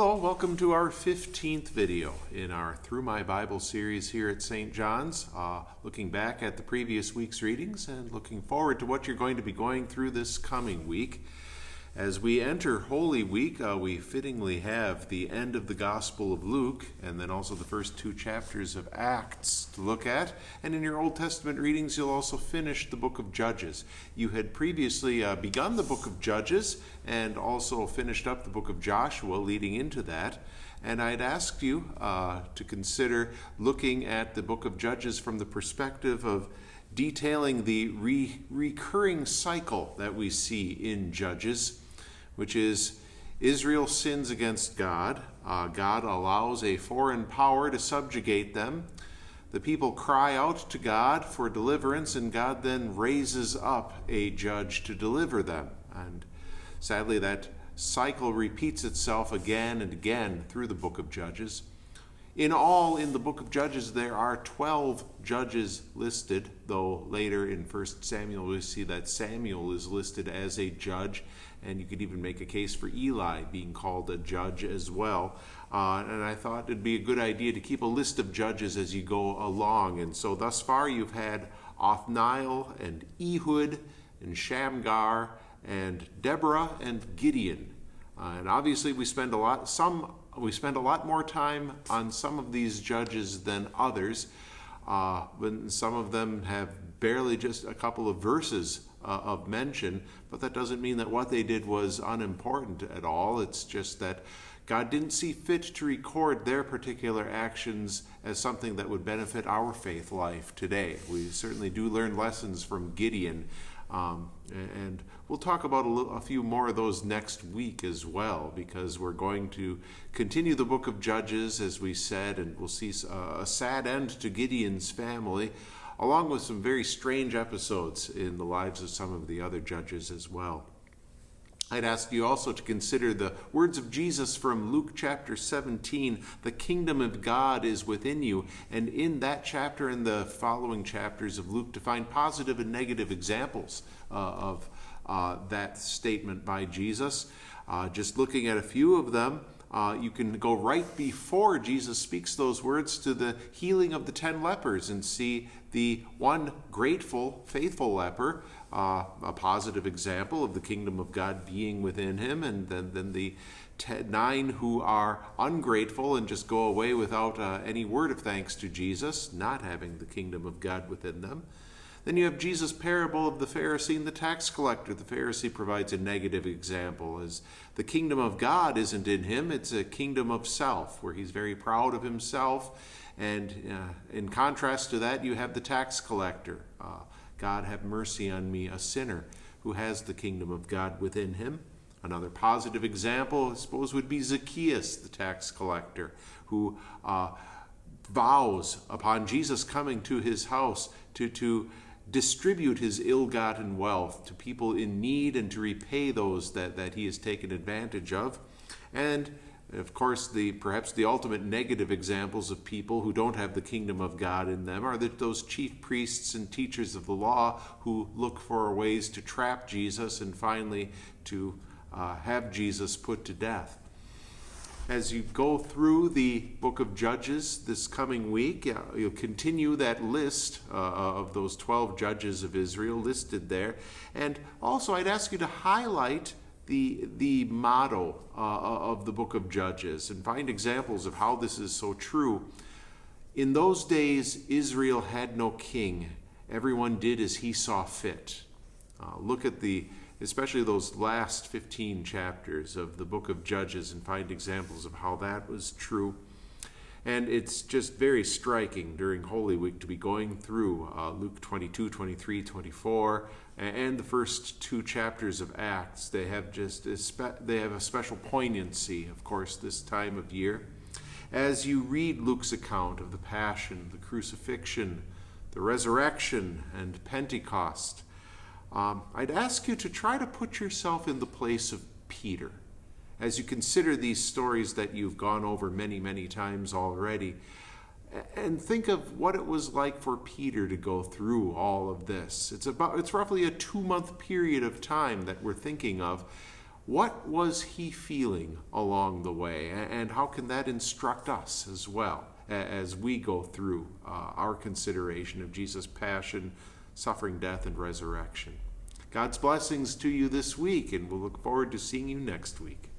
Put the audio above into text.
Hello, welcome to our 15th video in our Through My Bible series here at St. John's, looking back at the previous week's readings and looking forward to what you're going to be going through this coming week. As we enter Holy Week, we fittingly have the end of the Gospel of Luke and then also the first two chapters of Acts to look at. And in your Old Testament readings, you'll also finish the book of Judges. You had previously begun the book of Judges and also finished up the book of Joshua leading into that. And I'd asked you to consider looking at the book of Judges from the perspective of detailing the recurring cycle that we see in Judges, which is Israel sins against God. God allows a foreign power to subjugate them. The people cry out to God for deliverance, and God then raises up a judge to deliver them. And sadly, that cycle repeats itself again and again through the book of Judges. In all, in the book of Judges, there are 12 judges listed, though later in 1 Samuel we see that Samuel is listed as a judge, and you could even make a case for Eli being called a judge as well. And I thought it'd be a good idea to keep a list of judges as you go along. And so thus far you've had Othniel and Ehud and Shamgar and Deborah and Gideon. And obviously we spend a lot more time on some of these judges than others. But some of them have barely just a couple of verses of mention, but that doesn't mean that what they did was unimportant at all. It's just that God didn't see fit to record their particular actions as something that would benefit our faith life today. We certainly do learn lessons from Gideon, and we'll talk about a few more of those next week as well, because we're going to continue the book of Judges, as we said, and we'll see a sad end to Gideon's family, along with some very strange episodes in the lives of some of the other judges as well. I'd ask you also to consider the words of Jesus from Luke chapter 17, "The kingdom of God is within you," and in that chapter and the following chapters of Luke to find positive and negative examples of that statement by Jesus. Just looking at a few of them, you can go right before Jesus speaks those words to the healing of the 10 lepers and see the one grateful, faithful leper, a positive example of the kingdom of God being within him, and then the 9 who are ungrateful and just go away without any word of thanks to Jesus, not having the kingdom of God within them. Then you have Jesus' parable of the Pharisee and the tax collector. The Pharisee provides a negative example, as the kingdom of God isn't in him, it's a kingdom of self, where he's very proud of himself. And in contrast to that, you have the tax collector. God have mercy on me, a sinner, who has the kingdom of God within him. Another positive example, I suppose, would be Zacchaeus, the tax collector, who vows upon Jesus coming to his house to distribute his ill-gotten wealth to people in need and to repay those that he has taken advantage of. And of course, perhaps the ultimate negative examples of people who don't have the kingdom of God in them are those chief priests and teachers of the law who look for ways to trap Jesus and finally to have Jesus put to death. As you go through the book of Judges this coming week, you'll continue that list of those 12 judges of Israel listed there. And also, I'd ask you to highlight the motto of the book of Judges and find examples of how this is so true. In those days, Israel had no king. Everyone did as he saw fit. Look at especially those last 15 chapters of the book of Judges and find examples of how that was true. And it's just very striking during Holy Week to be going through Luke 22, 23, 24, and the first two chapters of Acts. They have a special poignancy, of course, this time of year. As you read Luke's account of the Passion, the Crucifixion, the Resurrection, and Pentecost, I'd ask you to try to put yourself in the place of Peter. As you consider these stories that you've gone over many, many times already, and think of what it was like for Peter to go through all of this. It's roughly a 2-month period of time that we're thinking of. What was he feeling along the way? And how can that instruct us as well as we go through our consideration of Jesus' passion, suffering, death, and resurrection? God's blessings to you this week, and we'll look forward to seeing you next week.